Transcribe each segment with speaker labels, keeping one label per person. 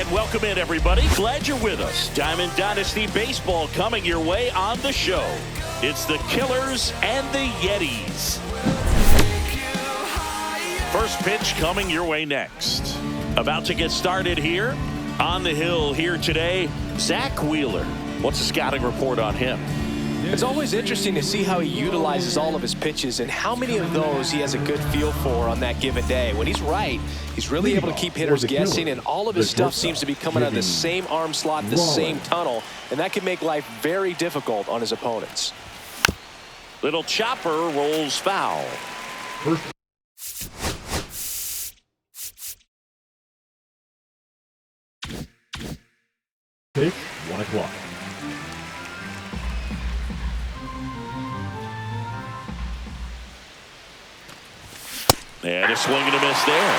Speaker 1: And welcome in, everybody. Glad you're with us. Diamond Dynasty Baseball coming your way on the show. It's the Killers and the Yetis. First pitch coming your way next. About to get started here. On the hill here today, Zach Wheeler. What's the scouting report on him?
Speaker 2: It's always interesting to see how he utilizes all of his pitches and how many of those he has a good feel for on that given day. When he's right, he's really able to keep hitters guessing, and all of his stuff seems to be coming out of the same arm slot, the same tunnel, and that can make life very difficult on his opponents.
Speaker 1: Little chopper rolls foul.
Speaker 3: Pitch, 1 o'clock.
Speaker 1: And a swing and a miss there.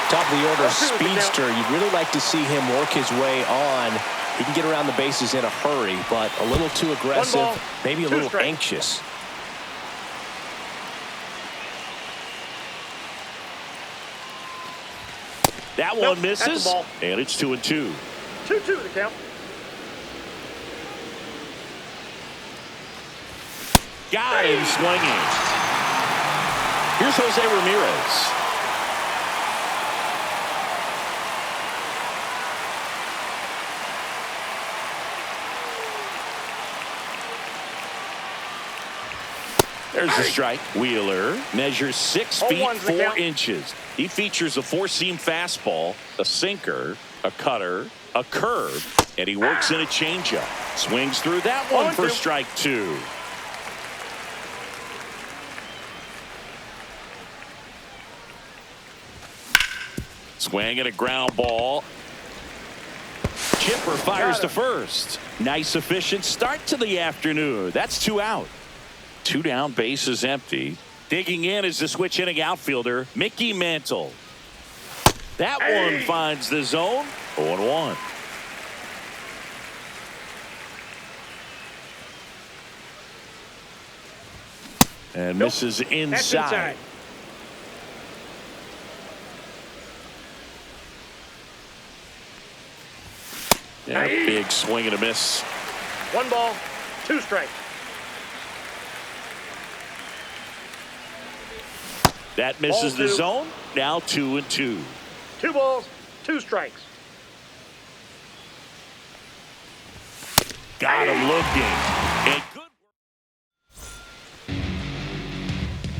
Speaker 2: Top of the order speedster. You'd really like to see him work his way on. He can get around the bases in a hurry, but a little too aggressive, maybe a little anxious.
Speaker 1: That one misses, and it's 2-2.
Speaker 4: 2-2 the count.
Speaker 1: Got him swinging. Here's Jose Ramirez. There's the strike. Wheeler measures 6 feet 4 inches. He features a 4-seam fastball, a sinker, a cutter, a curve, and he works in a changeup. Swings through that one for strike 2. Swing and a ground ball. Chipper fires to first. Nice efficient start to the afternoon. That's 2 out. 2 down, bases empty. Digging in is the switch hitting outfielder, Mickey Mantle. That one finds the zone. 0-1. And misses inside. Yeah, big swing and a miss.
Speaker 4: 1 ball, 2 strikes.
Speaker 1: That misses the zone. Now 2-2.
Speaker 4: 2 balls, 2 strikes.
Speaker 1: Got him looking. And good.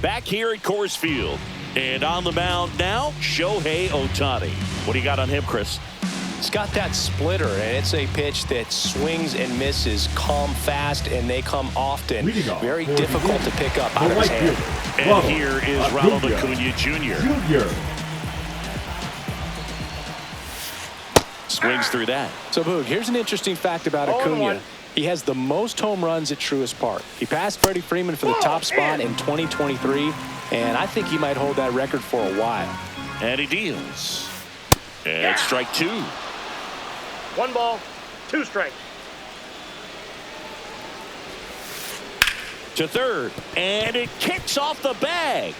Speaker 1: Back here at Coors Field. And on the mound now, Shohei Ohtani. What do you got on him, Chris?
Speaker 2: It's got that splitter, and it's a pitch that swings and misses, come fast, and they come often. Very difficult to pick up out of his hand.
Speaker 1: And here is Ronald Acuna Jr. Swings through that.
Speaker 2: So, Boog, here's an interesting fact about Acuna. He has the most home runs at Truist Park. He passed Freddie Freeman for the top spot in 2023, and I think he might hold that record for a while.
Speaker 1: And he deals. And strike 2.
Speaker 4: 1 ball, 2 strikes.
Speaker 1: To third, and it kicks off the bag.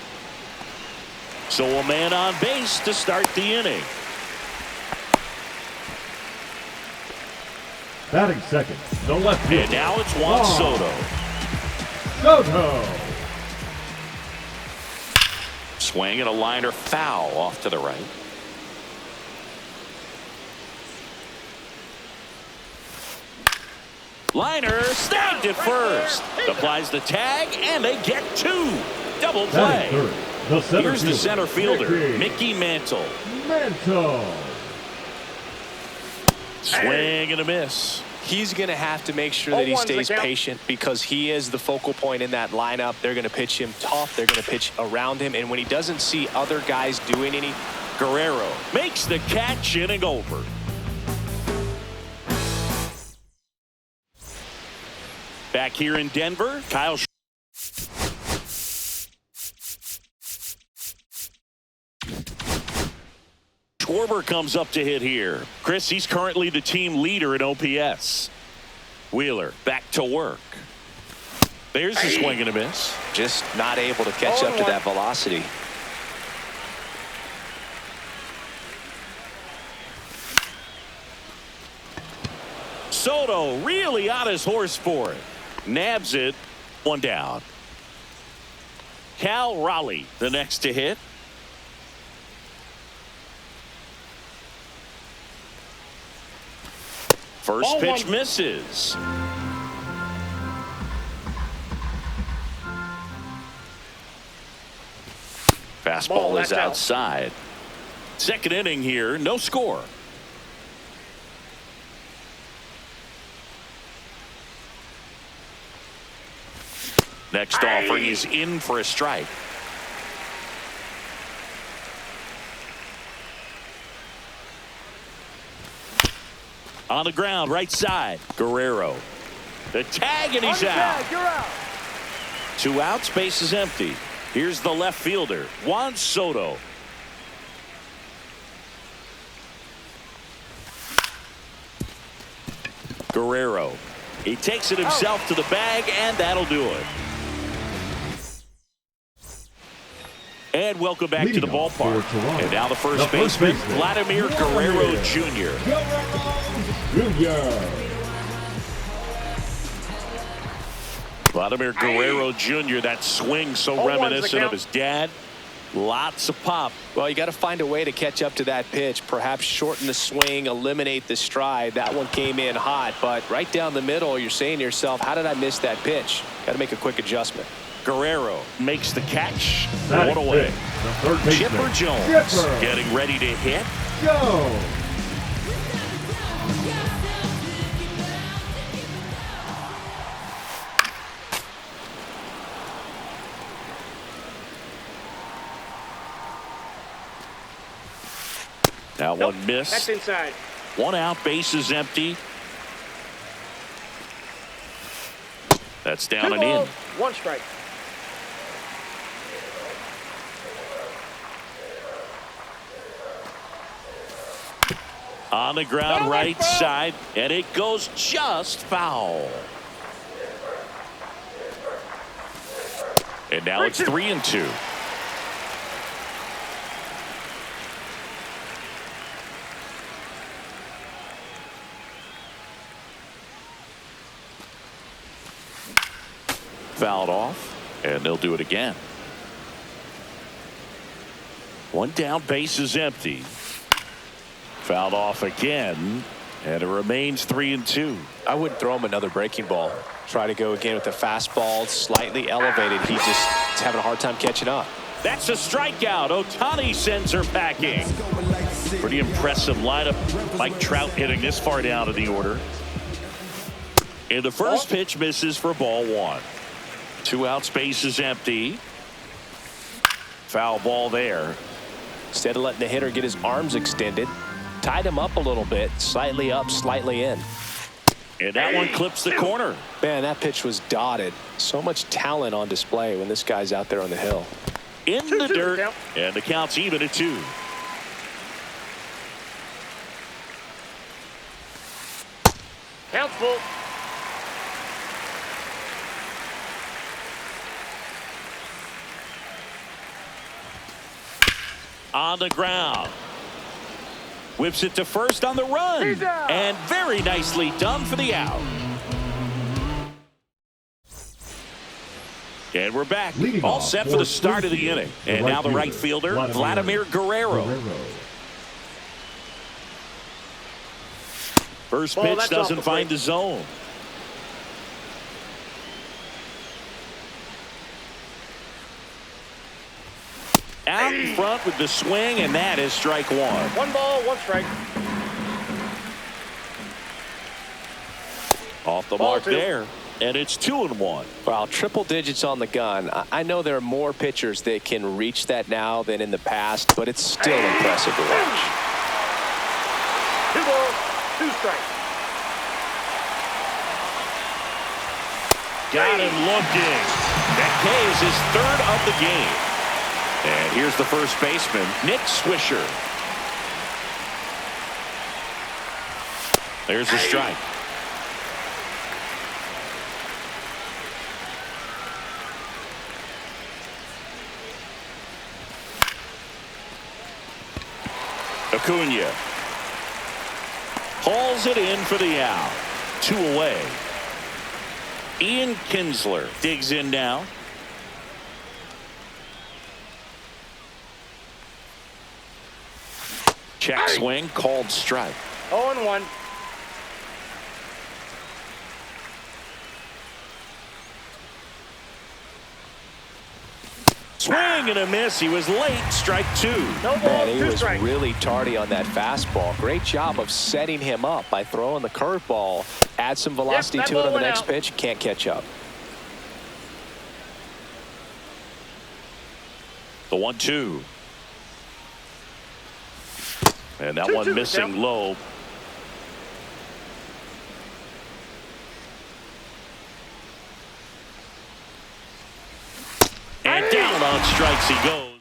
Speaker 1: So a man on base to start the inning.
Speaker 3: Batting second, the left field.
Speaker 1: And now it's Juan Soto. Swing and a liner foul off to the right. Liner snagged at first. Applies the tag, and they get 2. Double play. Here's the center fielder, Mickey Mantle. Swing and a miss.
Speaker 2: He's going to have to make sure that he stays patient because he is the focal point in that lineup. They're going to pitch him tough. They're going to pitch around him. And when he doesn't see other guys doing any,
Speaker 1: Guerrero makes the catch, inning over. Back here in Denver, Kyle Schwarber comes up to hit here. Chris, he's currently the team leader in OPS. Wheeler back to work. There's the swing and a miss.
Speaker 2: Just not able to catch up to that velocity.
Speaker 1: Soto really on his horse for it. Nabs it. One down. Cal Raleigh, the next to hit. First pitch misses. Fastball is outside. Second inning here, no score. Next offering is in for a strike. On the ground, right side. Guerrero. The tag, and he's out.
Speaker 4: You're out.
Speaker 1: 2 outs, base is empty. Here's the left fielder, Juan Soto. Guerrero. He takes it himself to the bag, and that'll do it. And welcome back to the ballpark. And now the first baseman, Vladimir Guerrero Jr. Vladimir Guerrero Jr., that swing so reminiscent of his dad. Lots of pop.
Speaker 2: Well, you got to find a way to catch up to that pitch. Perhaps shorten the swing, eliminate the stride. That one came in hot, but right down the middle, you're saying to yourself, how did I miss that pitch? Got to make a quick adjustment.
Speaker 1: Guerrero makes the catch. One away. Chipper Jones getting ready to hit.
Speaker 3: Go!
Speaker 1: Now one miss.
Speaker 4: That's inside.
Speaker 1: 1 out, base is empty. That's down
Speaker 4: 2
Speaker 1: and in.
Speaker 4: balls, 1 strike.
Speaker 1: On the ground, right side, and it goes just foul. And now it's 3-2. Fouled off, and they'll do it again. 1 down, base is empty. Fouled off again, and it remains 3-2.
Speaker 2: I wouldn't throw him another breaking ball. Try to go again with the fastball, slightly elevated. He just is having a hard time catching up.
Speaker 1: That's a strikeout. Ohtani sends her packing. Pretty impressive lineup. Mike Trout hitting this far down in the order. And the first pitch misses for ball 1. 2 outs, base is empty. Foul ball there.
Speaker 2: Instead of letting the hitter get his arms extended, tied him up a little bit, slightly up, slightly in.
Speaker 1: And that one clips the corner.
Speaker 2: Man, that pitch was dotted. So much talent on display when this guy's out there on the hill.
Speaker 1: In the dirt, and the count's even at 2.
Speaker 4: Count's full.
Speaker 1: On the ground. Whips it to first on the run. And very nicely done for the out. And we're back. All set for the start of the inning. And now the right fielder, Vladimir Guerrero. First pitch doesn't find the zone. Out in front with the swing, and that is strike 1.
Speaker 4: 1 ball, 1 strike.
Speaker 1: Off the mark there, and it's 2-1.
Speaker 2: Well, triple digits on the gun. I know there are more pitchers that can reach that now than in the past, but it's still impressive to watch.
Speaker 4: 2 balls, 2 strikes.
Speaker 1: Got him looking. That K is his 3rd of the game. And here's the first baseman, Nick Swisher. There's a strike. Acuna hauls it in for the out. 2 away. Ian Kinsler digs in now. Check swing, called strike.
Speaker 4: 0-1.
Speaker 1: Swing and a miss. He was late. Strike 2.
Speaker 4: No ball,
Speaker 2: Man, he
Speaker 4: 2
Speaker 2: was
Speaker 4: strikes.
Speaker 2: really tardy on that fastball. Great job of setting him up by throwing the curveball. Add some velocity
Speaker 4: Yep, that
Speaker 2: to it
Speaker 4: ball
Speaker 2: on the
Speaker 4: went
Speaker 2: next
Speaker 4: out.
Speaker 2: pitch. Can't catch up.
Speaker 1: The 1-2. And that
Speaker 4: 2-2
Speaker 1: one
Speaker 4: the
Speaker 1: missing
Speaker 4: count.
Speaker 1: low. And down on strikes he goes.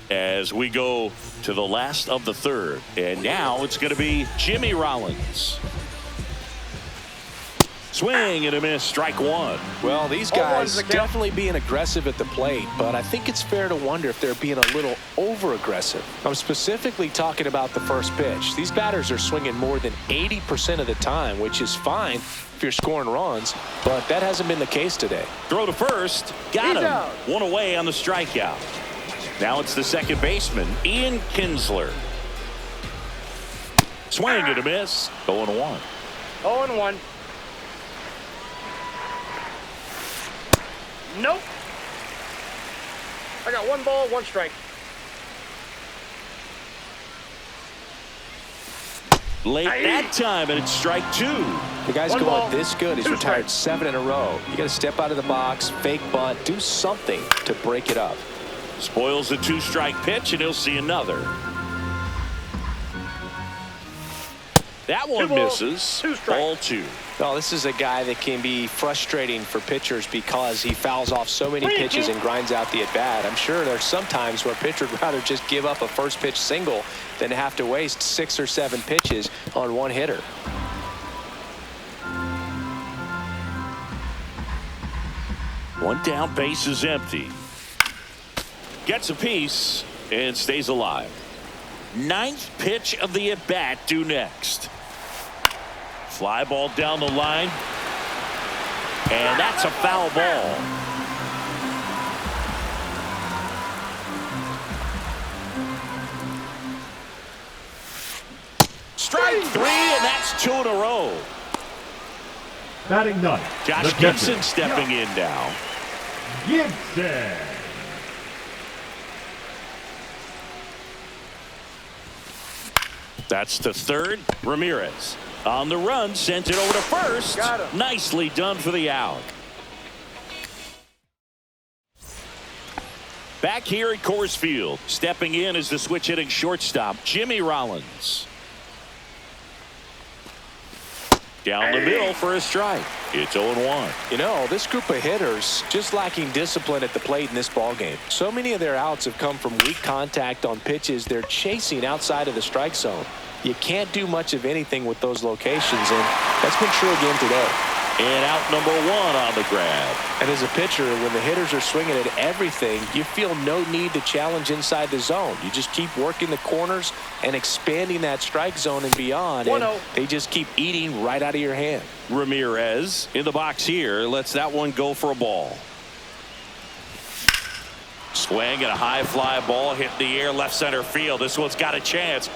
Speaker 1: As we go to the last of the third. And now it's going to be Jimmy Rollins. Swing and a miss. Strike 1.
Speaker 2: Well, these
Speaker 4: 0-1's
Speaker 2: guys
Speaker 4: the count.
Speaker 2: definitely being aggressive at the plate, but I think it's fair to wonder if they're being a little over-aggressive. I'm specifically talking about the first pitch. These batters are swinging more than 80% of the time, which is fine if you're scoring runs, but that hasn't been the case today.
Speaker 1: Throw to first. Got
Speaker 4: He's
Speaker 1: him.
Speaker 4: out.
Speaker 1: 1 away on the strikeout. Now it's the second baseman, Ian Kinsler. Swing and a miss. 0-1.
Speaker 4: 0-1. Nope. I got 1 ball, 1 strike.
Speaker 1: Late
Speaker 4: Aye.
Speaker 1: that time, and it's strike 2.
Speaker 2: The guy's
Speaker 4: 1
Speaker 2: going
Speaker 4: ball,
Speaker 2: this good. He's
Speaker 4: 2
Speaker 2: retired
Speaker 4: strikes.
Speaker 2: 7 in a row. You got to step out of the box, fake bunt, do something to break it up.
Speaker 1: Spoils the 2-strike pitch, and he'll see another. That one
Speaker 4: 2 balls,
Speaker 1: misses.
Speaker 4: 2 strikes.
Speaker 1: Ball 2.
Speaker 2: No, this is a guy that can be frustrating for pitchers because he fouls off so many pitches and grinds out the at-bat. I'm sure there's some times where a pitcher would rather just give up a first pitch single than have to waste 6 or 7 pitches on one hitter.
Speaker 1: One down, base is empty. Gets a piece and stays alive. 9th pitch of the at-bat due next. Fly ball down the line. And that's a foul ball. Strike 3, and that's 2 in a row.
Speaker 3: Batting ninth.
Speaker 1: Josh
Speaker 3: the catcher,
Speaker 1: Gibson stepping in now.
Speaker 3: Gibson.
Speaker 1: That's to third. Ramirez on the run, sent it over to first.
Speaker 4: Got him.
Speaker 1: Nicely done for the out. Back here at Coors Field, stepping in as the switch hitting shortstop, Jimmy Rollins. Down the middle for a strike. It's 0-1.
Speaker 2: You know, this group of hitters just lacking discipline at the plate in this ballgame. So many of their outs have come from weak contact on pitches they're chasing outside of the strike zone. You can't do much of anything with those locations, and that's been true again today.
Speaker 1: And out number 1 on the grab.
Speaker 2: And as a pitcher, when the hitters are swinging at everything, you feel no need to challenge inside the zone. You just keep working the corners and expanding that strike zone and beyond, and
Speaker 4: 1-0.
Speaker 2: they just keep eating right out of your hand.
Speaker 1: Ramirez in the box here lets that one go for a ball. Swing and a high fly ball hit in the air left center field. This one's got a chance.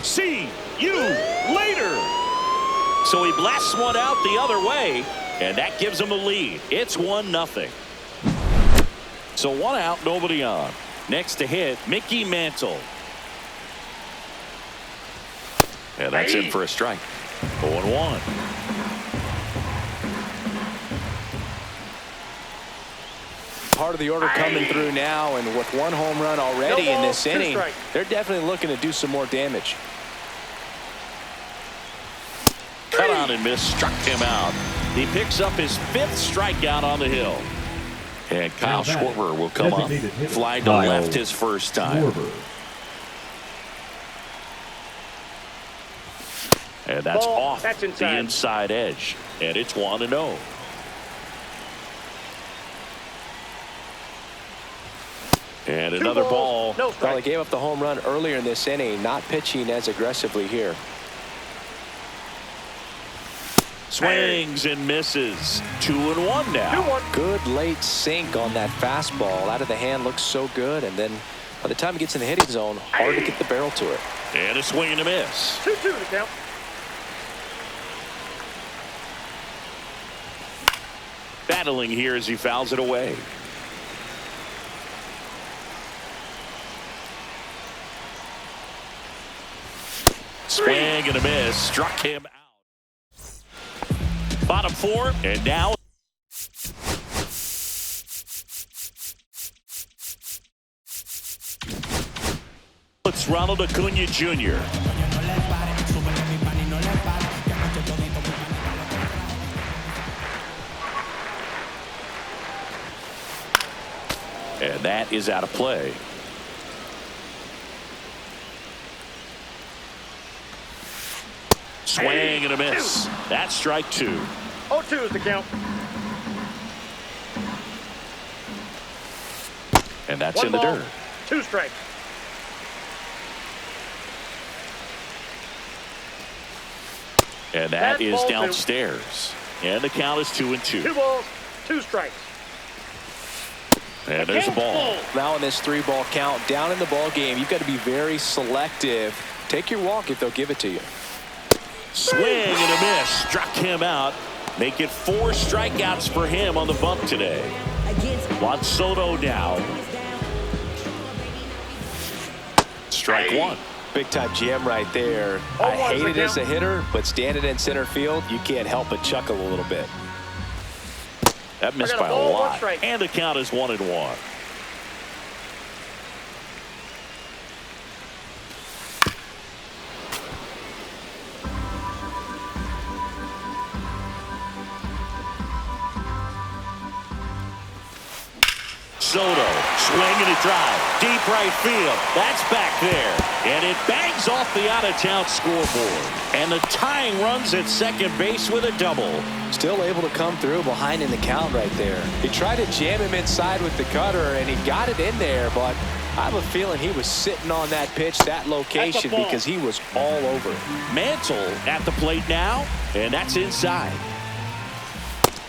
Speaker 1: See you later. So he blasts one out the other way, and that gives him a lead. It's 1-0. So 1 out, nobody on. Next to hit, Mickey Mantle. And that's in for a strike. 0-1.
Speaker 2: Part of the order coming through now, and with 1 home run already in this
Speaker 4: 2
Speaker 2: inning,
Speaker 4: strikes.
Speaker 2: they're definitely looking to do some more damage.
Speaker 1: Cut on and miss, struck him out. He picks up his 5th strikeout on the hill. And Kyle
Speaker 3: Now batting,
Speaker 1: Schwarber will come up.
Speaker 3: designated hitter,
Speaker 1: Fly to
Speaker 3: Kyle
Speaker 1: left his first time.
Speaker 3: Schwarber.
Speaker 1: And that's
Speaker 4: Ball.
Speaker 1: off
Speaker 4: That's
Speaker 1: the
Speaker 4: inside.
Speaker 1: inside edge. And it's 1-0. And
Speaker 4: 2
Speaker 1: another
Speaker 4: balls,
Speaker 1: ball.
Speaker 4: no
Speaker 2: Well, they
Speaker 4: strike.
Speaker 2: gave up the home run earlier in this inning, not pitching as aggressively here.
Speaker 1: Swings and misses. 2-1 now.
Speaker 4: 2-1.
Speaker 2: Good late sink on that fastball. Out of the hand, looks so good. And then by the time it gets in the hitting zone, hard to get the barrel to it.
Speaker 1: And a swing and a miss.
Speaker 4: 2-2 to count.
Speaker 1: Battling here as he fouls it away. Swing and a miss. Struck him out. Bottom 4, and now it's Ronald Acuna Jr. And that is out of play. Swing and a miss. That's strike 2.
Speaker 4: 0-2 is the count.
Speaker 1: And that's
Speaker 4: 1
Speaker 1: in the
Speaker 4: ball,
Speaker 1: dirt.
Speaker 4: 2 strikes.
Speaker 1: And that is
Speaker 4: ball 2.
Speaker 1: downstairs. And the count is 2-2.
Speaker 4: 2 balls, 2 strikes.
Speaker 1: And there's a ball.
Speaker 2: Now in this 3-ball count, down in the ball game, you've got to be very selective. Take your walk if they'll give it to you.
Speaker 1: Swing and a miss. Struck him out. Make it 4 strikeouts for him on the bump today. Juan Soto now. Strike 1.
Speaker 2: Big time jam right there. I hate it as a hitter, but standing in center field, you can't help but chuckle a little bit.
Speaker 1: That missed by a lot. And the count is 1-1. Soto swinging a drive. Deep right field. That's back there. And it bangs off the out-of-town scoreboard. And the tying runs at second base with a double.
Speaker 2: Still able to come through behind in the count right there. He tried to jam him inside with the cutter, and he got it in there, but I have a feeling he was sitting on that pitch, that location, because he was all over it.
Speaker 1: Mantle at the plate now, and that's inside.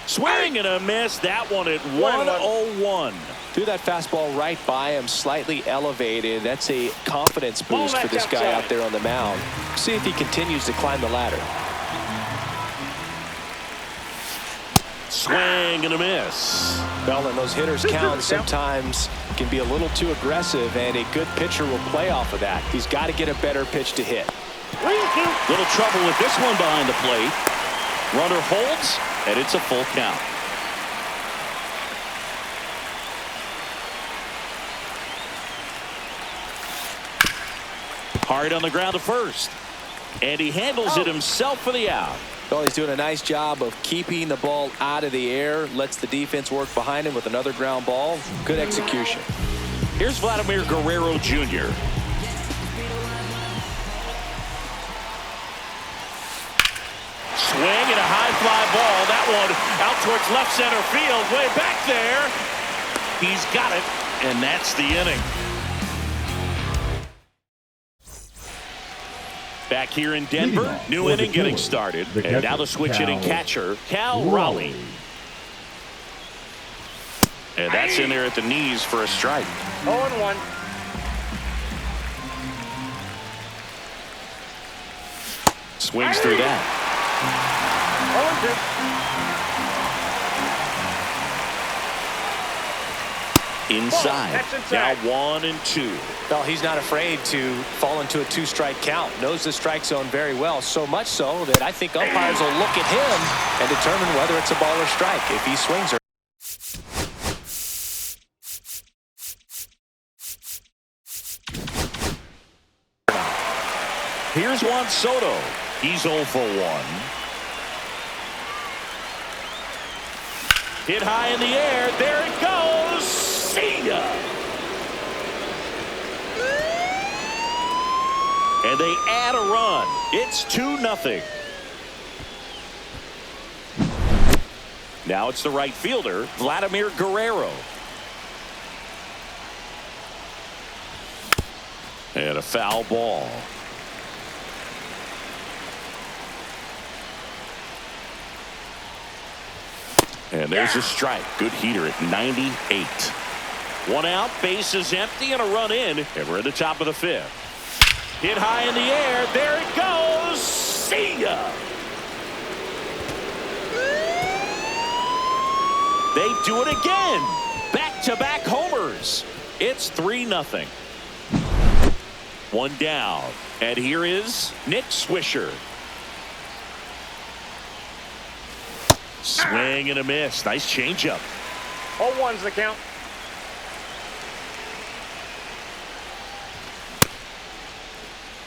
Speaker 1: Swing and a miss. That one at 1-0-1.
Speaker 2: Threw that fastball right by him, slightly elevated. That's a confidence boost for this guy out there on the mound. See if he continues to climb the ladder.
Speaker 1: Swing and a miss.
Speaker 2: Well, and those hitters count sometimes can be a little too aggressive, and a good pitcher will play off of that. He's got to get a better pitch to hit.
Speaker 1: Little trouble with this one behind the plate. Runner holds, and it's a full count. Hard on the ground to first. And he handles it himself for the out.
Speaker 2: Well, he's doing a nice job of keeping the ball out of the air. Lets the defense work behind him with another ground ball. Good execution.
Speaker 1: Here's Vladimir Guerrero Jr. Swing and a high fly ball. That one out towards left center field. Way back there. He's got it. And that's the inning. Back here in Denver, new inning getting started. And now the switch hitting catcher, Cal Raleigh. And that's in there at the knees for a strike.
Speaker 4: 0-1.
Speaker 1: Swings through that.
Speaker 4: 0-2.
Speaker 1: Inside. Now 1-2.
Speaker 2: Well, he's not afraid to fall into a 2-strike count. Knows the strike zone very well. So much so that I think umpires will look at him and determine whether it's a ball or strike if he swings or.
Speaker 1: Here's Juan Soto. He's 0 for 1. Hit high in the air. There it goes. See ya. And they add a run. It's 2-0. Now it's the right fielder, Vladimir Guerrero. And a foul ball. And there's a strike. Good heater at 98. One out, base is empty, and a run in. And we're at the top of the fifth. Hit high in the air. There it goes. See ya. They do it again. Back-to-back homers. It's 3-0. One down. And here is Nick Swisher. Swing and a miss. Nice changeup.
Speaker 4: 0-1's the count.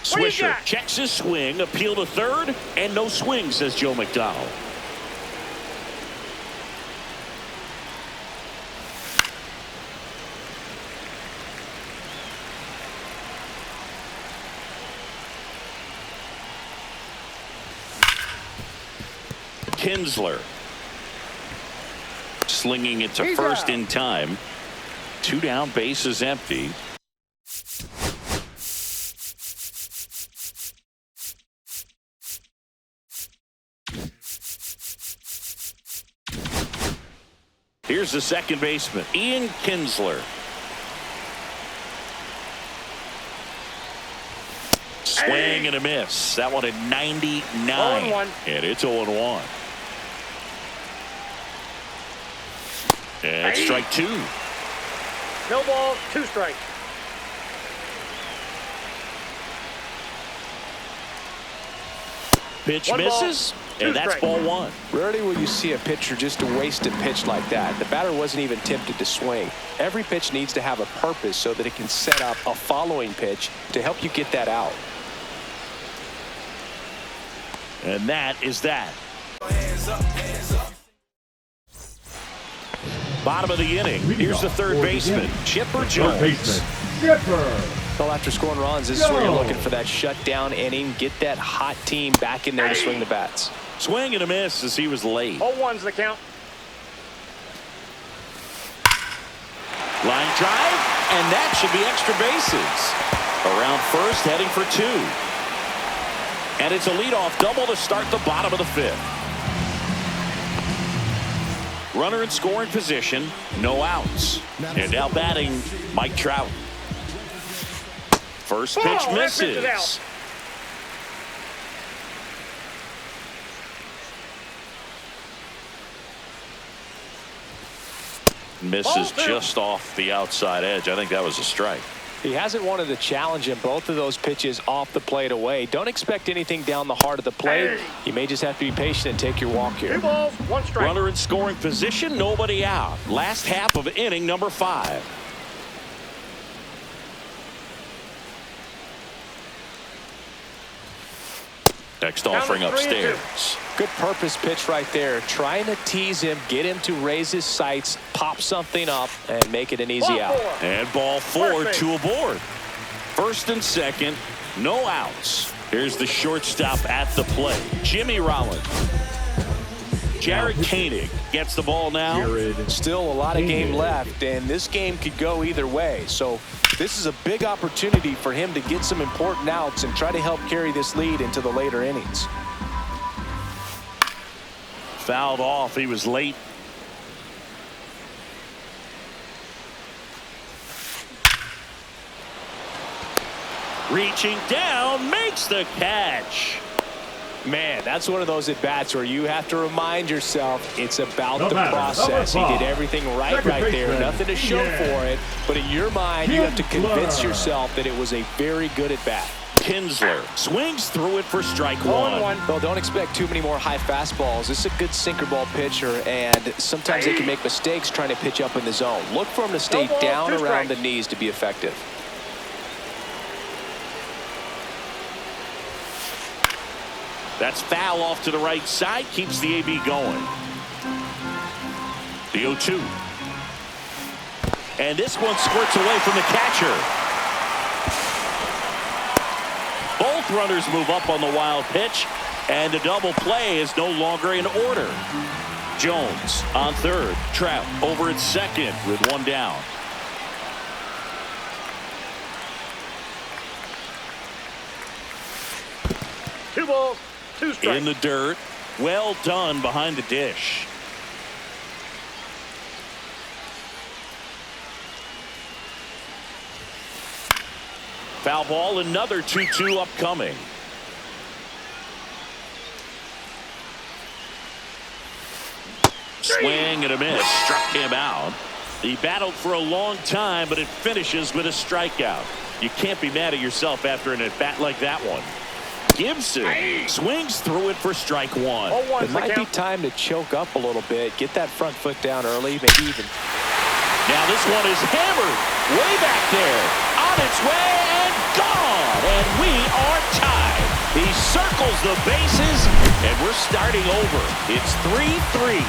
Speaker 1: Swisher checks his swing, appeal to third, and no swing, says Joe McDonald. Kinsler slinging it to first in time. 2 down, base is empty. Here's the second baseman, Ian Kinsler. Swing and a miss. That one at 99.
Speaker 4: 0-1.
Speaker 1: And it's 0-1. And strike 2.
Speaker 4: No balls, 2 strikes.
Speaker 1: Pitch misses, and that's ball 1.
Speaker 2: Rarely will you see a pitcher just waste a pitch like that. The batter wasn't even tempted to swing. Every pitch needs to have a purpose so that it can set up a following pitch to help you get that out.
Speaker 1: And that is that. Bottom of the inning. Here's the third baseman, Chipper Jones.
Speaker 2: Well, after scoring runs, this is where you're looking for that shutdown inning. Get that hot team back in there to swing the bats.
Speaker 1: Swing and a miss as he was late.
Speaker 4: 0-1's the count.
Speaker 1: Line drive, and that should be extra bases. Around first, heading for 2. And it's a leadoff double to start the bottom of the fifth. Runner in scoring position, no outs. And now batting, Mike Trout. First pitch misses. Misses just off the outside edge. I think that was a strike.
Speaker 2: He hasn't wanted to challenge him. Both of those pitches off the plate away. Don't expect anything down the heart of the plate. You may just have to be patient and take your walk here.
Speaker 4: 2 balls, 1 strike.
Speaker 1: Runner in scoring position, nobody out. Last half of inning number 5. Next offering upstairs.
Speaker 2: Good purpose pitch right there. Trying to tease him, get him to raise his sights, pop something up, and make it an easy out.
Speaker 1: And ball 4, 2 aboard. First and second, no outs. Here's the shortstop at the plate, Jimmy Rollins. Jared Koenig gets the ball now.
Speaker 2: Still a lot of game left, and this game could go either way. So this is a big opportunity for him to get some important outs and try to help carry this lead into the later innings.
Speaker 1: Fouled off. He was late. Reaching down, makes the catch.
Speaker 2: Man, that's one of those at-bats where you have to remind yourself it's about the process. He did everything right there. Nothing to show for it. But in your mind, you have to convince yourself that it was a very good at-bat.
Speaker 1: Kinsler swings through it for strike 1.
Speaker 2: Well, don't expect too many more high fastballs. This is a good sinker ball pitcher, and sometimes they can make mistakes trying to pitch up in the zone. Look for him to stay down around the knees to be effective.
Speaker 1: That's foul off to the right side. Keeps the AB going. The 0-2. And this one squirts away from the catcher. Both runners move up on the wild pitch. And the double play is no longer in order. Jones on third. Trout over at second with 1 down.
Speaker 4: Two balls. 2 strikes.
Speaker 1: In the dirt. Well done behind the dish. Foul ball, another 2-2 upcoming. Swing and a miss. Struck him out. He battled for a long time, but it finishes with a strikeout. You can't be mad at yourself after an at-bat like that one. Gibson swings through it for strike one.
Speaker 2: It might be time to choke up a little bit, get that front foot down early, maybe even.
Speaker 1: Now this one is hammered way back there, on its way and gone, and we are tied. He circles the bases, and we're starting over. It's 3-3.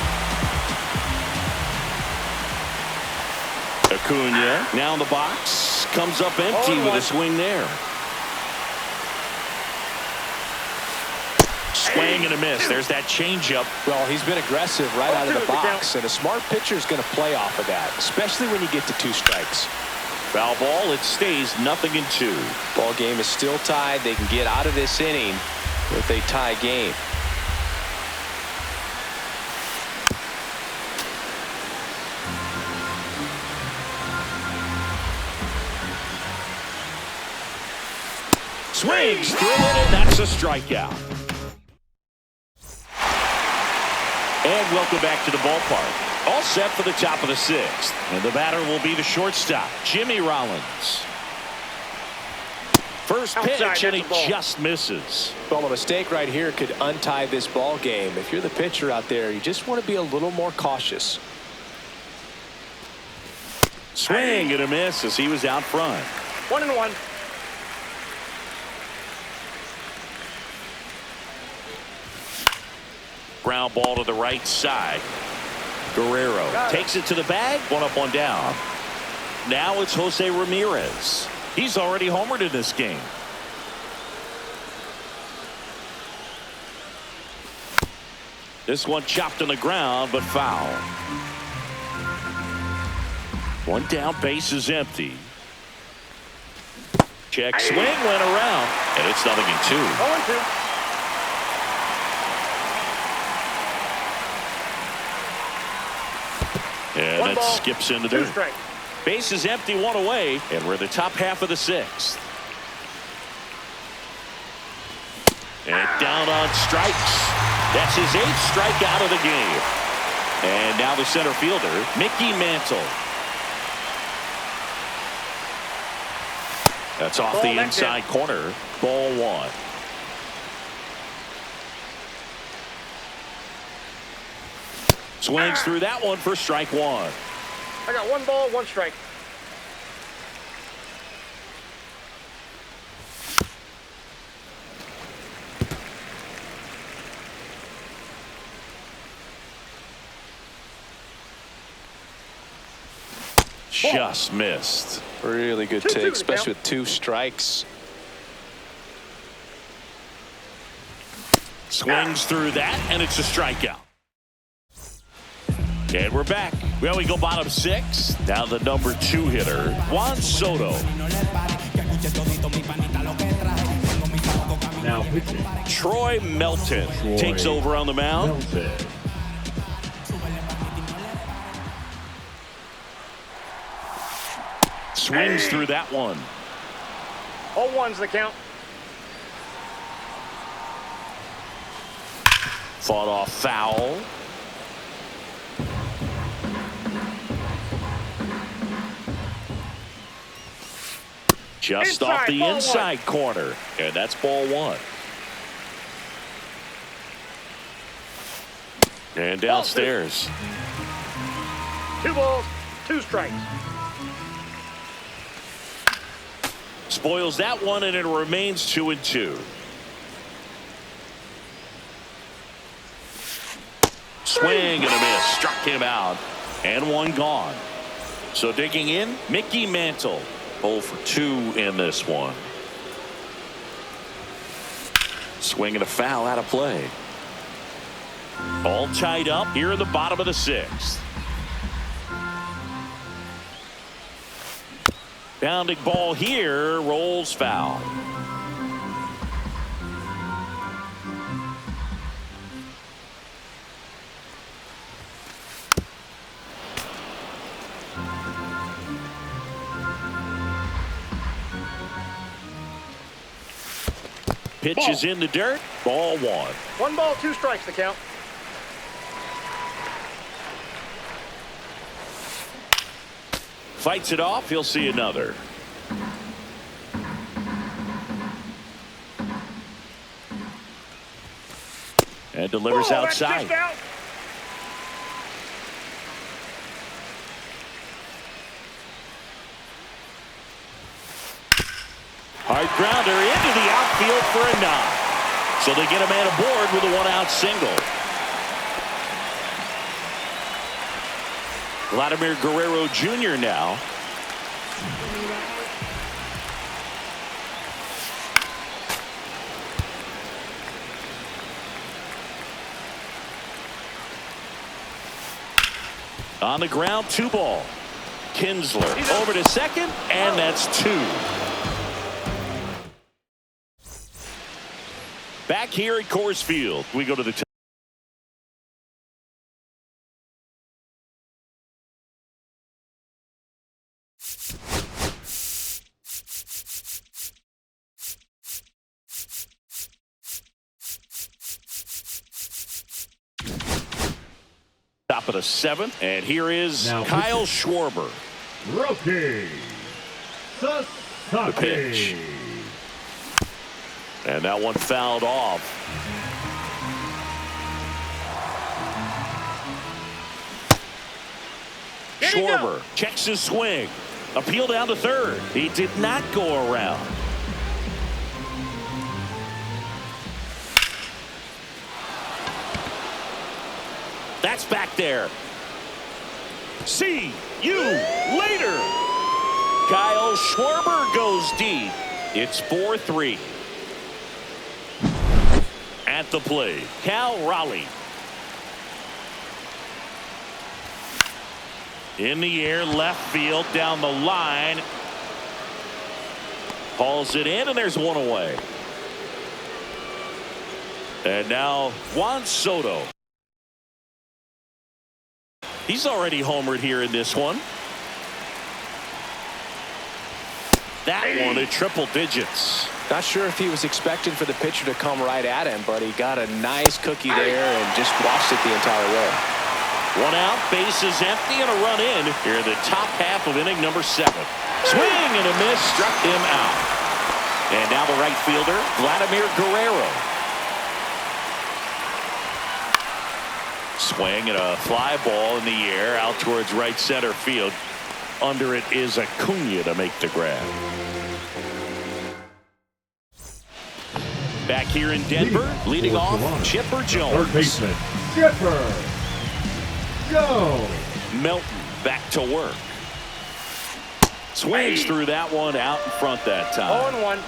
Speaker 1: Acuna now in the box, comes up empty with a swing there. Swing and a miss. There's that changeup.
Speaker 2: Well, he's been aggressive right out of the box, and a smart pitcher is going to play off of that, especially when you get to 2 strikes.
Speaker 1: Foul ball. It stays 0-2.
Speaker 2: Ball game is still tied. They can get out of this inning with a tie game.
Speaker 1: Swings through it, and that's a strikeout. And welcome back to the ballpark. All set for the top of the 6th. And the batter will be the shortstop, Jimmy Rollins. First pitch, and he just misses.
Speaker 2: Well, a mistake right here could untie this ball game. If you're the pitcher out there, you just want to be a little more cautious.
Speaker 1: Swing and a miss as he was out front.
Speaker 4: 1-1.
Speaker 1: Ground ball to the right side. Guerrero takes it to the bag. 1 up, 1 down. Now it's Jose Ramirez. He's already homered in this game. This one chopped on the ground, but foul. 1 down, base is empty. Check swing went around, and it's 0-2.
Speaker 4: 0-2.
Speaker 1: And that
Speaker 4: ball,
Speaker 1: skips into
Speaker 4: 2
Speaker 1: there.
Speaker 4: strikes.
Speaker 1: Base is empty, 1 away, and we're in the top half of the 6th. And down on strikes. That's his 8th strikeout of the game. And now the center fielder, Mickey Mantle. That's off the inside corner. Ball 1. Swings through that one for strike 1.
Speaker 4: I got 1 ball, 1 strike.
Speaker 1: Just missed.
Speaker 2: Really good
Speaker 4: 2-2
Speaker 2: take, especially with 2 strikes.
Speaker 1: Swings through that, and it's a strikeout. And we're back. Well, we go bottom 6. Now the number 2 hitter, Juan Soto.
Speaker 3: Now pitching.
Speaker 1: Troy Melton takes over on the mound.
Speaker 3: Melton.
Speaker 1: Swings through that one.
Speaker 4: 0-1's the count.
Speaker 1: Fought off foul. Just off the inside corner. And that's ball 1. And downstairs.
Speaker 4: 2 balls, 2 strikes.
Speaker 1: Spoils that one, and it remains 2-2. Swing and a miss. Struck him out. And 1 gone. So digging in, Mickey Mantle. 0 for 2 in this one. Swing and a foul out of play. All tied up here in the bottom of the 6th. Bounding ball here, rolls foul. Pitch is in the dirt. Ball one.
Speaker 4: 1 ball, 2 strikes the count.
Speaker 1: Fights it off. He'll see another. And delivers outside.
Speaker 4: That's out.
Speaker 1: Hard grounder into the outfield for a knock. So they get a man aboard with a 1-out single. Vladimir Guerrero Jr. now. On the ground, 2 ball. Kinsler over to second, and that's 2. Back here at Coors Field, we go to the top of the 7th, and here is
Speaker 3: now
Speaker 1: Kyle Schwarber.
Speaker 3: Roki
Speaker 1: The pitch.
Speaker 3: Sasaki.
Speaker 1: And that one fouled off. Schwarber checks his swing. Appeal down to third. He did not go around. That's back there. See you later. Kyle Schwarber goes deep. It's 4-3. At the plate, Cal Raleigh. In the air, left field, down the line. Hauls it in, and there's one away. And now Juan Soto. He's already homered here in this one. That one at triple digits.
Speaker 2: Not sure if he was expecting for the pitcher to come right at him, but he got a nice cookie there and just watched it the entire way.
Speaker 1: 1 out, base is empty, and a run in here in the top half of inning number 7. Swing and a miss, struck him out. And now the right fielder, Vladimir Guerrero. Swing and a fly ball in the air out towards right center field. Under it is Acuna to make the grab. Back here in Denver, leading off, Chipper Jones.
Speaker 3: Third baseman, Chipper Jones.
Speaker 1: Melton back to work. Swings through that one out in front that time.
Speaker 4: 0-1.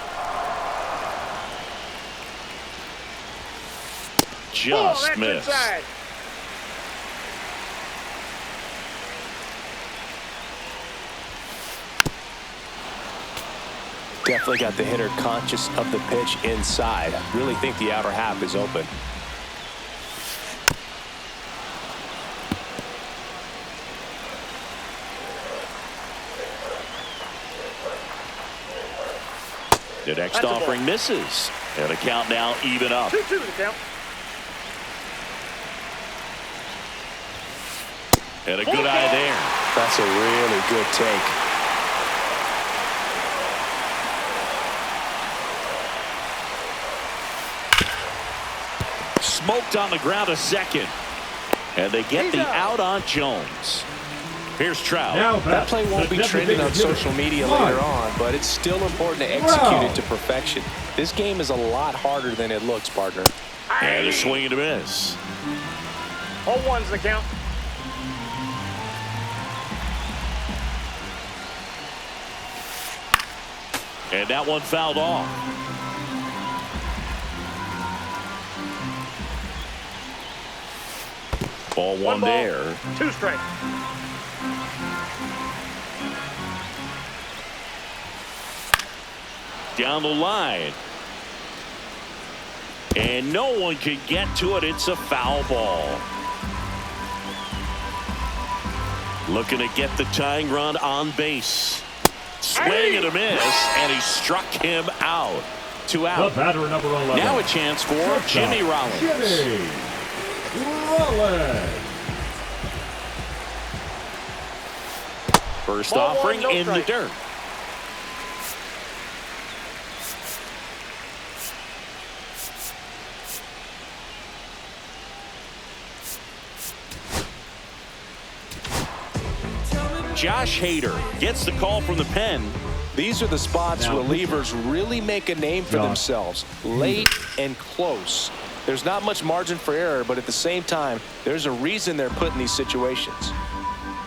Speaker 1: Just missed.
Speaker 4: Inside.
Speaker 2: Definitely got the hitter conscious of the pitch inside. Really think the outer half is open.
Speaker 1: The next offering misses. And the count now even up.
Speaker 4: 2-2 the count.
Speaker 1: And a good eye there.
Speaker 2: That's a really good take.
Speaker 1: Smoked on the ground a second. And they get the out on Jones. Here's Trout.
Speaker 3: Now
Speaker 2: That play won't be trending on social media later on, but it's still important to execute it to perfection. This game is a lot harder than it looks, partner.
Speaker 1: And a swing and a miss.
Speaker 4: 0-1's the count.
Speaker 1: And that one fouled off. Ball one
Speaker 4: ball,
Speaker 1: there.
Speaker 4: 2 strikes.
Speaker 1: Down the line. And no one can get to it. It's a foul ball. Looking to get the tying run on base. Swing and a miss, and he struck him out. 2 out.
Speaker 3: The batter, number 11.
Speaker 1: Now a chance for
Speaker 3: Shortstop,
Speaker 1: Jimmy Rollins.
Speaker 3: Jimmy Rollins.
Speaker 1: First
Speaker 4: Ball
Speaker 1: offering
Speaker 4: one, no
Speaker 1: in
Speaker 4: strike.
Speaker 1: the dirt. Josh Hader gets the call from the pen.
Speaker 2: These are the spots
Speaker 3: Now,
Speaker 2: relievers really make a name for
Speaker 3: Josh.
Speaker 2: themselves. Late and close. There's not much margin for error, but at the same time, there's a reason they're put in these situations.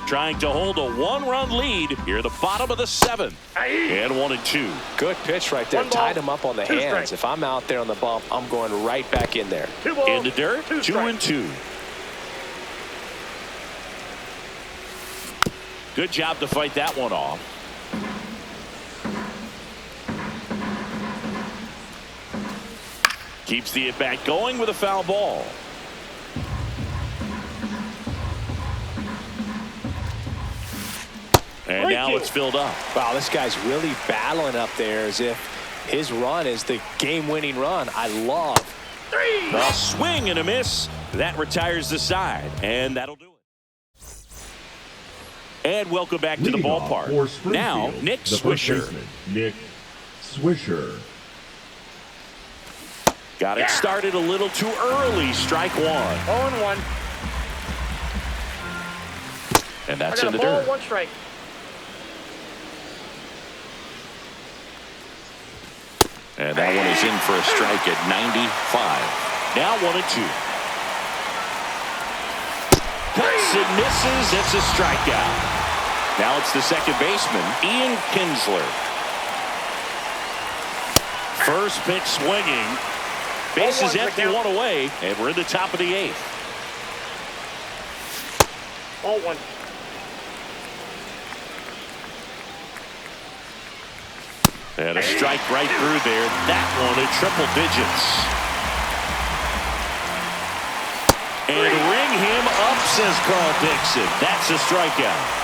Speaker 1: Trying to hold a 1-run lead here at the bottom of the 7th. And 1-2.
Speaker 2: Good pitch right there.
Speaker 4: One ball,
Speaker 2: Tied him up on the
Speaker 4: 2
Speaker 2: hands.
Speaker 4: strikes.
Speaker 2: If I'm out there on the bump, I'm going right back in there.
Speaker 4: 2 balls,
Speaker 1: In the dirt,
Speaker 4: 2 strikes.
Speaker 1: 2-2. Good job to fight that one off. Keeps the at-bat going with a foul ball. And now it's filled up.
Speaker 2: Wow, this guy's really battling up there as if his run is the game-winning run. I love.
Speaker 1: A swing and a miss. That retires the side, and that'll do it. And welcome back to the
Speaker 3: Leading off for
Speaker 1: ballpark.
Speaker 3: Springfield,
Speaker 1: Now, Nick
Speaker 3: the first
Speaker 1: Swisher.
Speaker 3: baseman, Nick Swisher.
Speaker 1: Got it started a little too early. Strike 1.
Speaker 4: 0-1.
Speaker 1: And
Speaker 4: I
Speaker 1: that's
Speaker 4: got
Speaker 1: in
Speaker 4: a
Speaker 1: the
Speaker 4: ball,
Speaker 1: dirt.
Speaker 4: 1 strike.
Speaker 1: And that one is in for a strike at 95. Now 1-2. Cuts and misses. It's a strikeout. Now it's the second baseman, Ian Kinsler. First pitch swinging. Bases
Speaker 4: 0-1's the
Speaker 1: empty,
Speaker 4: count.
Speaker 1: 1 away, and we're in the top of the 8th.
Speaker 4: 0-1.
Speaker 1: And a strike right through there. That one at triple digits. And ring him up, says Carl Dixon. That's a strikeout.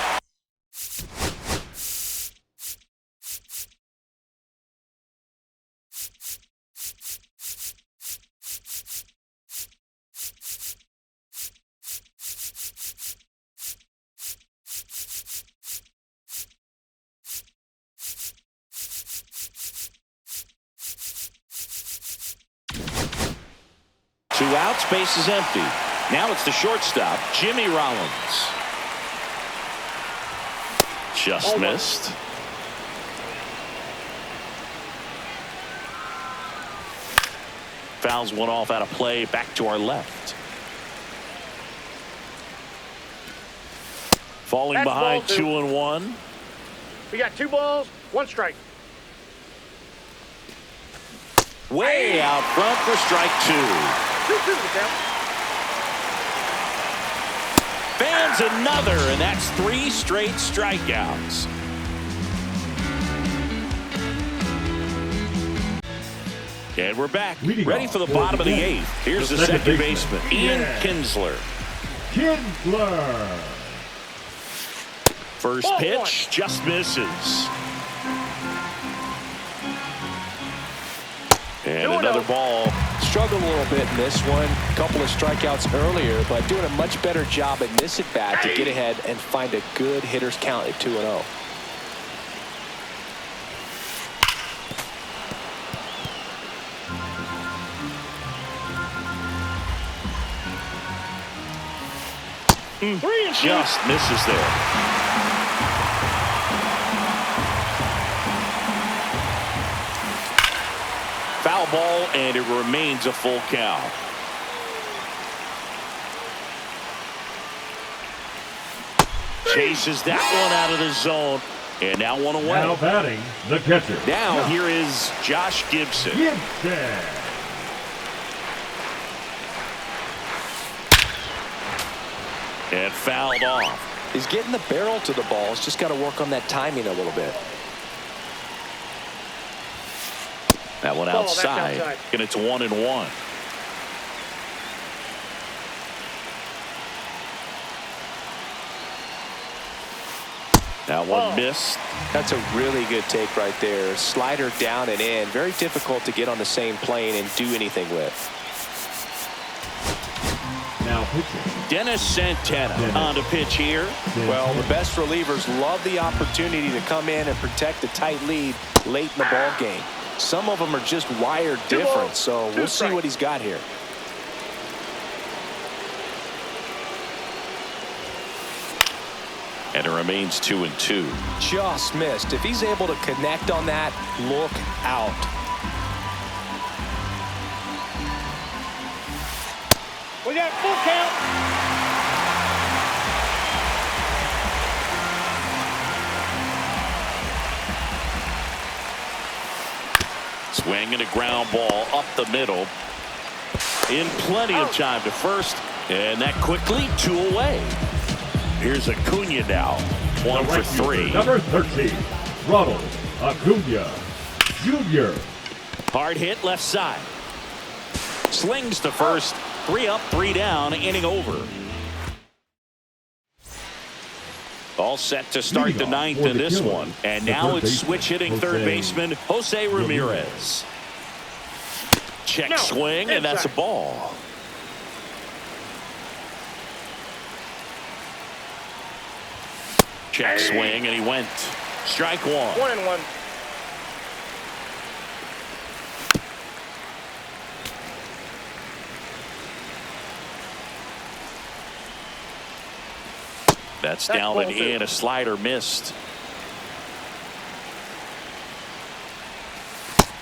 Speaker 1: Two outs, base is empty. Now it's the shortstop, Jimmy Rollins. Just missed. Fouls one off out of play, back to our left. Falling
Speaker 4: That's
Speaker 1: behind
Speaker 4: ball 2.
Speaker 1: 2-1.
Speaker 4: We got 2 balls, 1 strike.
Speaker 1: Way out front for strike 2.
Speaker 4: 2-2 the count.
Speaker 1: Fans another, and that's 3 straight strikeouts. And we're back,
Speaker 3: Leading
Speaker 1: ready
Speaker 3: off
Speaker 1: for the
Speaker 3: for
Speaker 1: bottom of the
Speaker 3: the
Speaker 1: 8th. Here's the
Speaker 3: second
Speaker 1: second
Speaker 3: baseman,
Speaker 1: baseman, Ian
Speaker 3: Ian
Speaker 1: Kinsler.
Speaker 3: Kinsler.
Speaker 1: First
Speaker 4: Ball
Speaker 1: pitch just misses. And
Speaker 4: 2-0.
Speaker 1: another ball.
Speaker 2: Struggled a little bit in this one. A couple of strikeouts earlier, but doing a much better job in this at bat to get ahead and find a good hitter's count at 2-0.
Speaker 1: Just misses there. Foul ball, and it remains a full count. Chases that one out of the zone, and now 1 away.
Speaker 3: Now batting, the catcher.
Speaker 1: Now here is Josh Gibson.
Speaker 3: Gibson.
Speaker 1: And fouled off.
Speaker 2: He's getting the barrel to the ball. He's just got to work on that timing a little bit.
Speaker 1: That one
Speaker 4: Ball, that's
Speaker 1: outside,
Speaker 4: outside.
Speaker 1: and it's 1-1. That one missed.
Speaker 2: That's a really good take right there. Slider down and in. Very difficult to get on the same plane and do anything with.
Speaker 3: Now pitching.
Speaker 1: Dennis Santana on to pitch here.
Speaker 2: Well, the best relievers love the opportunity to come in and protect a tight lead late in the ball game. Some of them are just wired different, so we'll see what he's got here.
Speaker 1: And it remains 2-2.
Speaker 2: Just missed. If he's able to connect on that, look out.
Speaker 4: We got full count.
Speaker 1: Swing and a ground ball up the middle. In plenty of time to first. And that quickly 2 away. Here's Acuna now. 1 for 3.
Speaker 3: Number 13, Ronald Acuna Jr.
Speaker 1: Hard hit left side. Slings to first. 3 up, 3 down, inning over. All set to start the 9th in this one. And now it's switch hitting third baseman Jose Ramirez. Check swing, and that's a ball. Check swing, and he went. Strike 1.
Speaker 4: 1-1.
Speaker 1: That's down and in. A slider missed.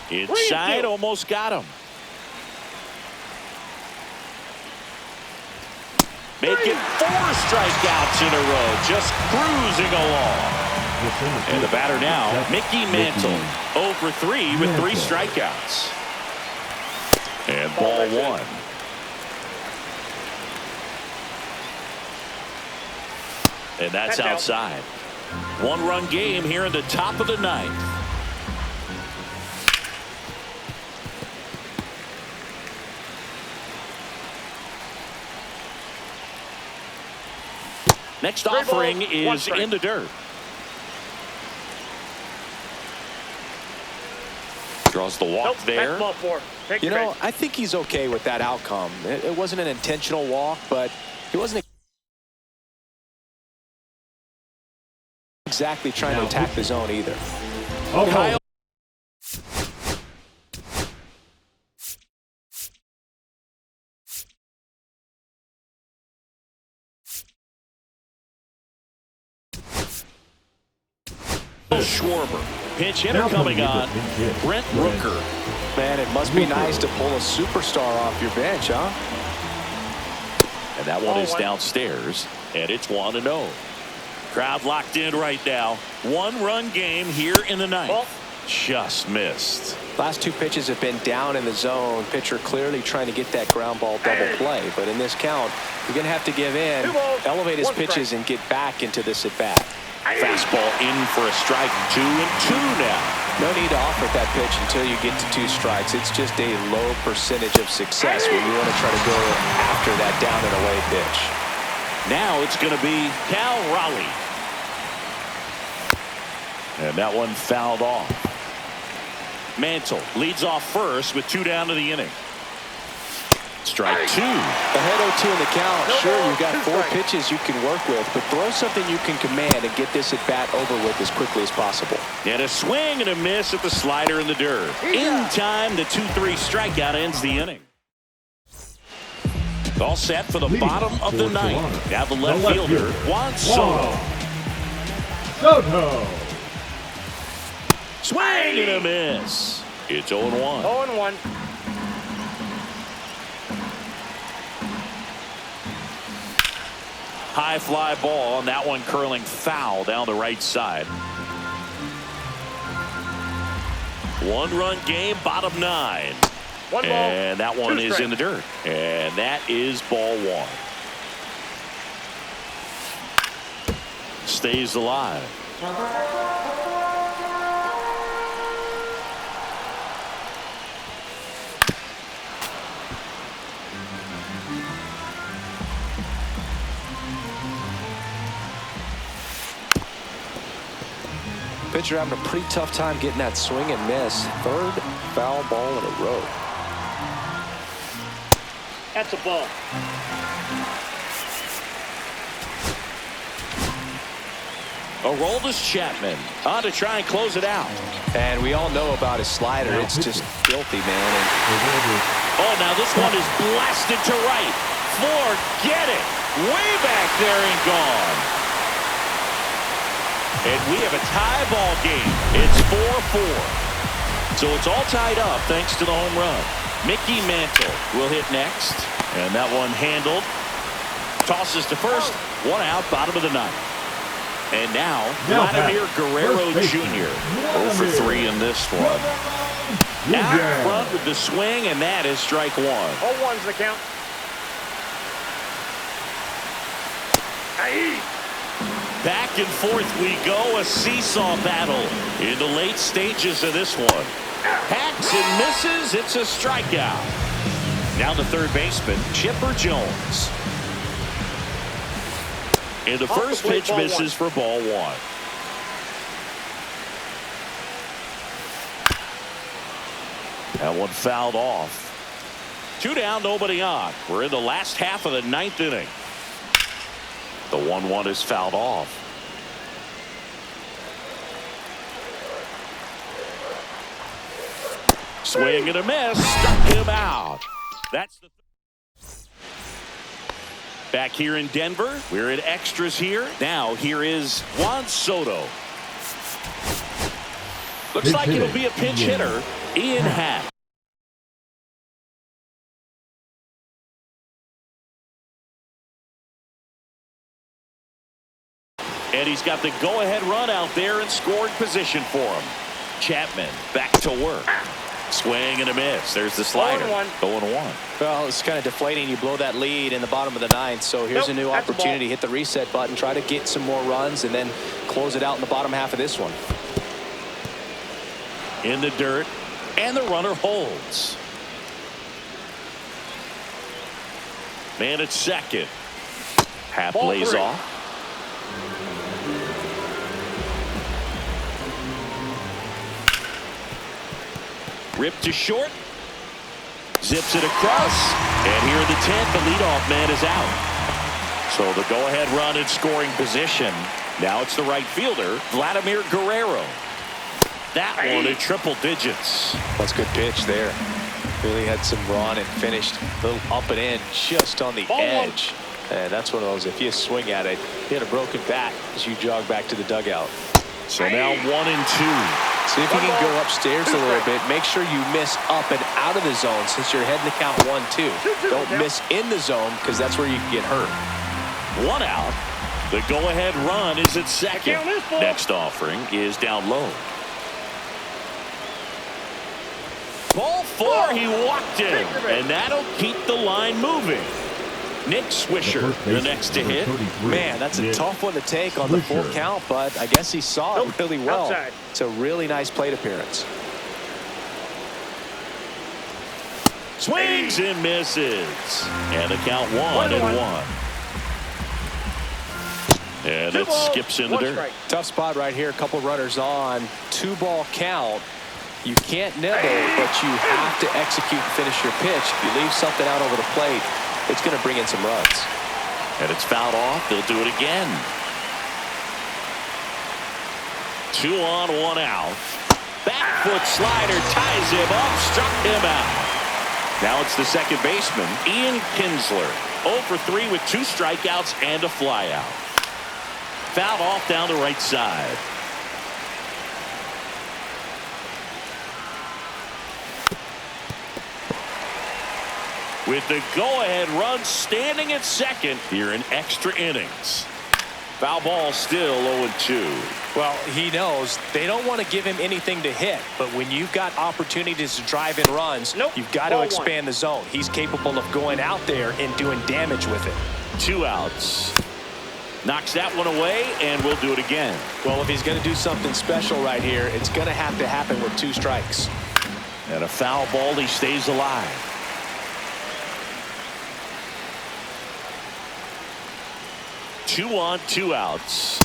Speaker 1: Inside, almost got him. Make it 4 strikeouts in a row, just cruising along. And the batter now, Mickey Mantle, 0 for 3 with 3 strikeouts. And ball 1. And that's outside. 1-run game here in the top of the 9th. Next offering is in the dirt. Draws the walk there.
Speaker 2: You know, I think he's okay with that outcome. It wasn't an intentional walk, but he wasn't exactly trying to attack the zone either.
Speaker 3: Kyle.
Speaker 1: Schwarber. Pinch hitter coming on. Brent Rooker.
Speaker 2: Man, it must be nice to pull a superstar off your bench, huh?
Speaker 1: And that one is downstairs, and it's 1-0. Crowd locked in right now. 1-run game here in the 9th. Just missed.
Speaker 2: Last 2 pitches have been down in the zone. Pitcher clearly trying to get that ground ball double play. But in this count, you're going to have to give in, elevate his pitches, and get back into this at-bat.
Speaker 1: Fastball in for a strike. 2-2 now.
Speaker 2: No need to offer that pitch until you get to 2 strikes. It's just a low percentage of success when you want to try to go after that down and away pitch.
Speaker 1: Now it's going to be Cal Raleigh. And that one fouled off. Mantle leads off first with 2 down to the inning. Strike 2.
Speaker 2: Ahead 0-2 in the count. Sure, you've got 4 pitches you can work with, but throw something you can command and get this at bat over with as quickly as possible.
Speaker 1: And a swing and a miss at the slider in the dirt. In time, the 2-3 strikeout ends the inning. All set for the bottom of the 9th. Now the left fielder, Juan Soto. Swing and a miss. It's 0-1.
Speaker 4: 0-1.
Speaker 1: High fly ball, and that one curling foul down the right side. 1-run game, bottom 9. And that one is in the dirt. And that is ball 1. Stays alive.
Speaker 2: Pitcher having a pretty tough time getting that swing and miss. Third foul ball in a row.
Speaker 4: That's a ball.
Speaker 1: Aroldis Chapman on to try and close it out.
Speaker 2: And we all know about his slider. It's just filthy, man.
Speaker 1: Oh, now this one is blasted to right. Forget it. Way back there and gone. And we have a tie ball game. It's 4-4. So it's all tied up thanks to the home run. Mickey Mantle will hit next. And that one handled. Tosses to first. One out, bottom of the ninth. And now Vladimir Guerrero Jr. 0 for 3 in this one. Out in front with the swing, and that is strike one.
Speaker 4: 0-1's the count.
Speaker 1: Back and forth we go, a seesaw battle in the late stages of this one. Hacks and misses, it's a strikeout. Now the third baseman, Chipper Jones. And the first pitch misses for ball one. That one fouled off. 2 down, nobody on. We're in the last half of the ninth inning. The 1-1 is fouled off. Swing and a miss. Struck him out. That's the back here in Denver. We're in extras here. Now here is Juan Soto. Looks like it'll be a pinch hitter. Ian Happ. And he's got the go-ahead run out there in scoring position for him. Chapman back to work. Swing and a miss. There's the slider. 0-1.
Speaker 2: Well, it's kind of deflating. You blow that lead in the bottom of the ninth. So here's a new opportunity. Hit the reset button. Try to get some more runs and then close it out in the bottom half of this one.
Speaker 1: In the dirt. And the runner holds. Man at second. Happ lays off. Ripped to short. Zips it across. And here in the 10th, the leadoff man is out. So the go-ahead run in scoring position. Now it's the right fielder, Vladimir Guerrero. That one in triple digits.
Speaker 2: That's a good pitch there. Really had some run and finished a little up and in just on the edge. And that's one of those, if you swing at it, hit a broken bat as you jog back to the dugout.
Speaker 1: So now 1-2.
Speaker 2: See if you can go upstairs a little bit. Make sure you miss up and out of the zone since you're heading to count 1-2. Don't miss in the zone because that's where you can get hurt. 1 out. The go-ahead run is at second. Next offering is down low. Ball 4, he walked him, and that'll keep the line moving. Nick Swisher, the next to hit. Man, that's a tough one to take on the full count, but I guess he saw it really well. It's a really nice plate appearance.
Speaker 1: Swings and misses. And the count 1-1. And it skips in the dirt.
Speaker 2: Tough spot right here. A couple runners on. 2-ball count. You can't nibble, but you have to execute and finish your pitch. If you leave something out over the plate, it's going to bring in some runs.
Speaker 1: And it's fouled off. They'll do it again. 2 on, 1 out. Back foot slider ties him up, struck him out. Now it's the second baseman, Ian Kinsler. 0 for 3 with 2 strikeouts and a flyout. Fouled off down the right side. With the go-ahead run standing at second here in extra innings. Foul ball still 0-2.
Speaker 2: Well, he knows they don't want to give him anything to hit, but when you've got opportunities to drive in runs, you've got to expand the zone. He's capable of going out there and doing damage with it.
Speaker 1: 2 outs. Knocks that one away, and we'll do it again.
Speaker 2: Well, if he's going to do something special right here, it's going to have to happen with 2 strikes.
Speaker 1: And a foul ball, he stays alive. 2 on, 2 outs.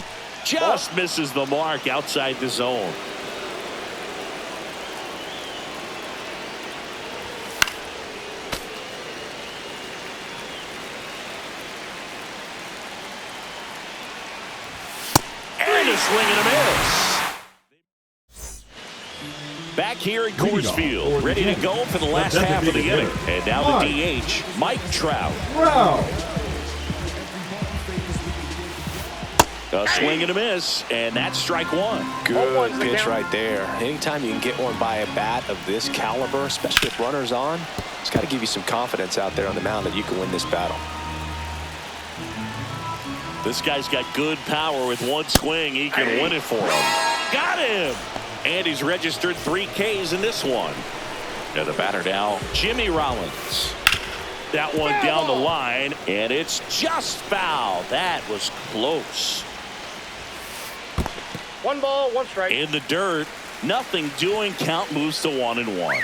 Speaker 1: Just misses the mark outside the zone. And a swing and a miss. Back here at Coors Field, ready to go for the last half of the inning. And now the DH, Mike Trout. A swing and a miss, and that's strike one.
Speaker 2: Good pitch right there. Anytime you can get one by a bat of this caliber, especially with runners on, it's got to give you some confidence out there on the mound that you can win this battle.
Speaker 1: This guy's got good power. With one swing, he can win it for him. Got him! And he's registered 3 Ks in this one. And the batter now, Jimmy Rollins. That one down the line, and it's just foul. That was close.
Speaker 4: 1 ball, 1 strike.
Speaker 1: In the dirt, nothing doing. Count moves to 1-1.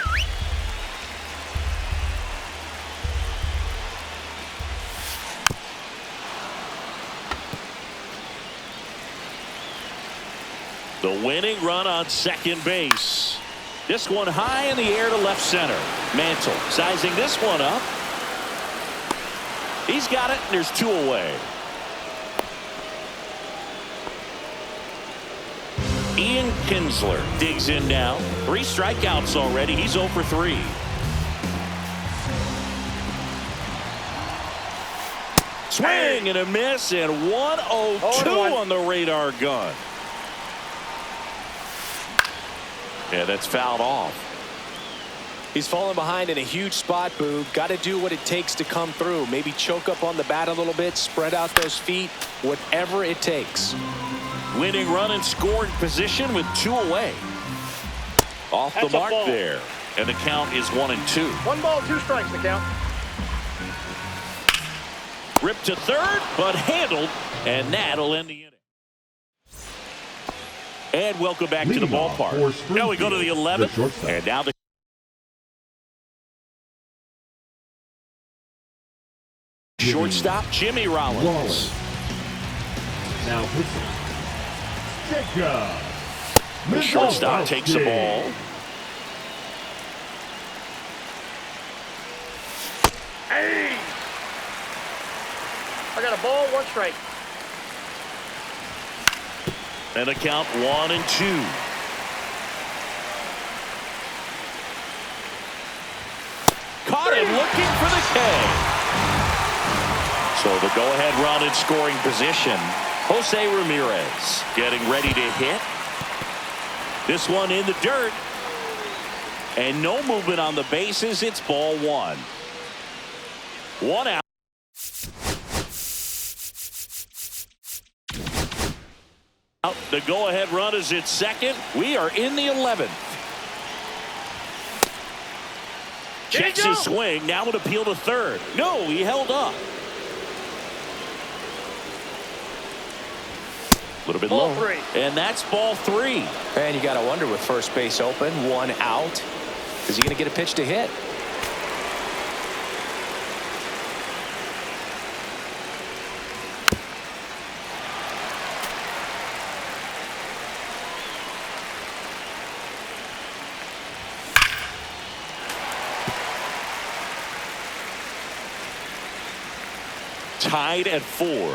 Speaker 1: The winning run on second base. This one high in the air to left center. Mantle sizing this one up. He's got it, and there's 2 away. Ian Kinsler digs in now. 3 strikeouts already. He's 0 for 3. Swing and a miss, and 1-0-2 on the radar gun. Yeah, that's fouled off.
Speaker 2: He's falling behind in a huge spot, Boog. Got to do what it takes to come through. Maybe choke up on the bat a little bit, spread out those feet, whatever it takes.
Speaker 1: Winning run in scoring position with 2 away. Off the mark there. And the count is 1-2.
Speaker 4: 1 ball, 2 strikes the count.
Speaker 1: Ripped to third, but handled, and that'll end the inning. And welcome back to the ballpark. Now we go to the 11th, and now the shortstop, Jimmy Rollins.
Speaker 3: Now pitching, Jacob.
Speaker 1: The shortstop takes the ball.
Speaker 4: Hey! I got a ball, 1 strike.
Speaker 1: And a count 1-2. Caught him looking for the K. So the go-ahead run in scoring position. Jose Ramirez getting ready to hit. This one in the dirt. And no movement on the bases. It's ball 1. 1 out. The go-ahead run is at second. We are in the 11th. Checks his swing. Now would appeal to third. No, he held up. A little bit low. And that's ball 3.
Speaker 2: And you got to wonder, with first base open, 1 out, is he going to get a pitch to hit?
Speaker 1: Tied at 4.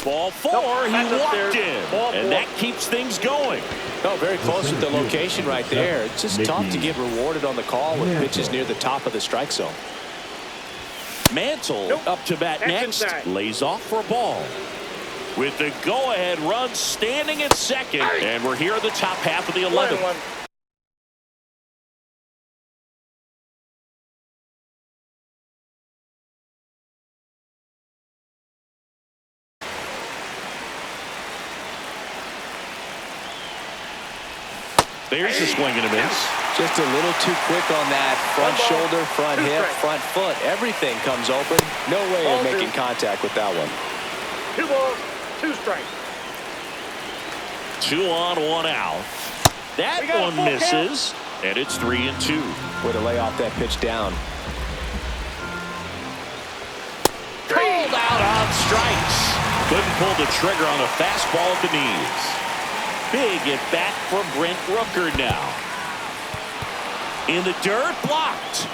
Speaker 1: Ball 4, he walked in, and that keeps things going.
Speaker 2: Oh, very close with the location right there. It's just tough to get rewarded on the call with pitches near the top of the strike zone.
Speaker 1: Mantle up to bat next, lays off for a ball. With the go-ahead run standing at second, and we're here at the top half of the 11th. There's a swing and a miss.
Speaker 2: Just a little too quick on that front shoulder, front hip, front foot. Everything comes open. No way of making contact with that one.
Speaker 4: 2 balls, 2 strikes.
Speaker 1: 2 on, 1 out. That one misses, and it's 3-2.
Speaker 2: Way to lay off that pitch down.
Speaker 1: Pulled out on strikes. Couldn't pull the trigger on a fastball at the knees. Big at bat for Brent Rooker now. In the dirt, blocked.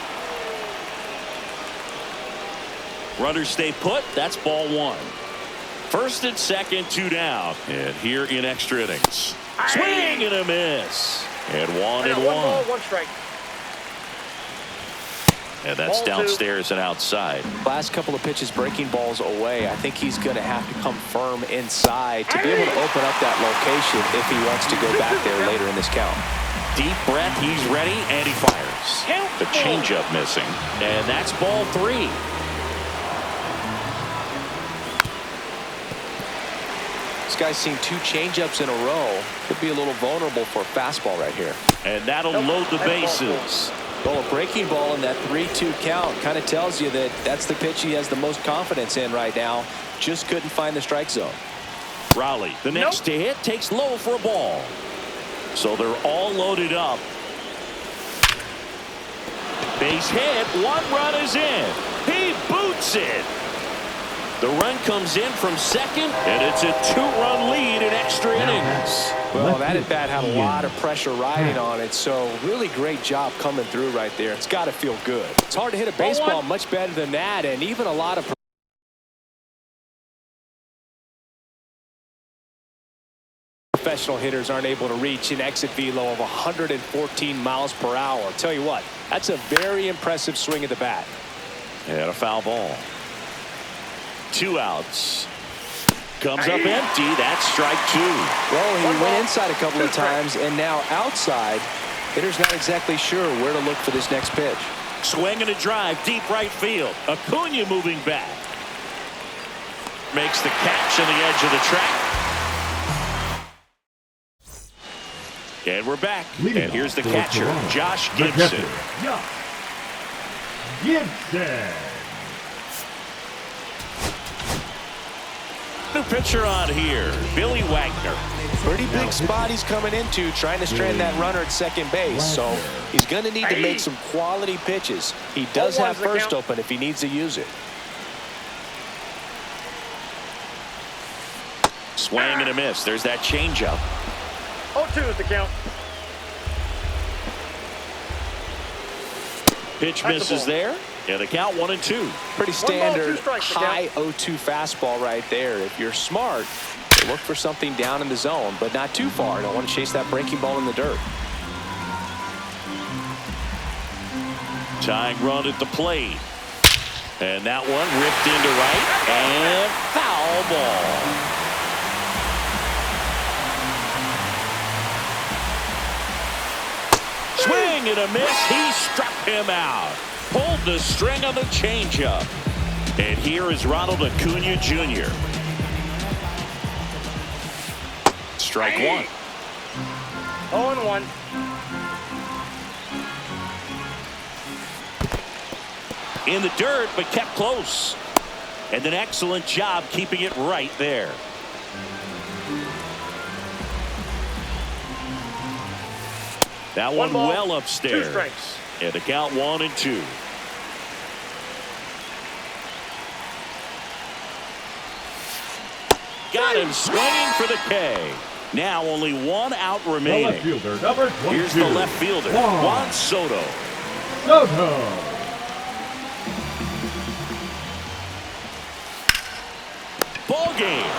Speaker 1: Runners stay put. That's ball one. First and second, 2 down. And here in extra innings. Swing and a miss. And 1 and 1.
Speaker 4: 1 ball, 1 strike.
Speaker 1: And that's
Speaker 4: Ball
Speaker 1: downstairs and outside.
Speaker 2: Last couple of pitches breaking balls away. I think he's going to have to come firm inside to be able to open up that location if he wants to go back there later in this count.
Speaker 1: Deep breath, he's ready, and he fires. The changeup missing. And that's ball 3.
Speaker 2: This guy's seen 2 changeups in a row. Could be a little vulnerable for a fastball right here.
Speaker 1: And that'll load the bases.
Speaker 2: Well, a breaking ball in that 3-2 count kind of tells you that that's the pitch he has the most confidence in right now. Just couldn't find the strike zone.
Speaker 1: Rowley, the next to hit, takes low for a ball. So they're all loaded up. Base hit, 1 run is in. He boots it. The run comes in from second, and it's a 2-run lead in extra innings.
Speaker 2: Well, that at bat had a lot of pressure riding on it, so really great job coming through right there. It's got to feel good. It's hard to hit a baseball much better than that, and even a lot of professional hitters aren't able to reach an exit velo of 114 miles per hour. I'll tell you what, that's a very impressive swing of the bat.
Speaker 1: And a foul ball. 2 outs. Comes up empty. That's strike 2.
Speaker 2: Well, he went inside a couple of times, and now outside. Hitter's not exactly sure where to look for this next pitch.
Speaker 1: Swing and a drive, deep right field. Acuna moving back. Makes the catch on the edge of the track. And we're back. And here's the catcher, Josh Gibson.
Speaker 3: Gibson.
Speaker 1: New pitcher on here, Billy Wagner.
Speaker 2: Pretty big spot he's coming into, trying to strand that runner at second base. So he's going to need to make some quality pitches. He does have first open if he needs to use it.
Speaker 1: Swing and a miss. There's that changeup.
Speaker 4: 0-2 is the count.
Speaker 1: Pitch misses there. Yeah, the count 1 and 2.
Speaker 2: Pretty standard high 0-2 fastball right there. If you're smart, look for something down in the zone, but not too far. Don't want to chase that breaking ball in the dirt.
Speaker 1: Tying run at the plate. And that one ripped into right. And foul ball. Swing and a miss. He struck him out. Pulled the string on the changeup. And here is Ronald Acuna Jr. Strike 1.
Speaker 4: 0-1.
Speaker 1: In the dirt, but kept close. And an excellent job keeping it right there. That one well upstairs.
Speaker 4: 2 strikes.
Speaker 1: And the count 1 and 2. Got him swinging for the K. Now only 1 out remaining.
Speaker 3: Left fielder, number 22.
Speaker 1: Here's the left fielder, Juan Soto. Ball game.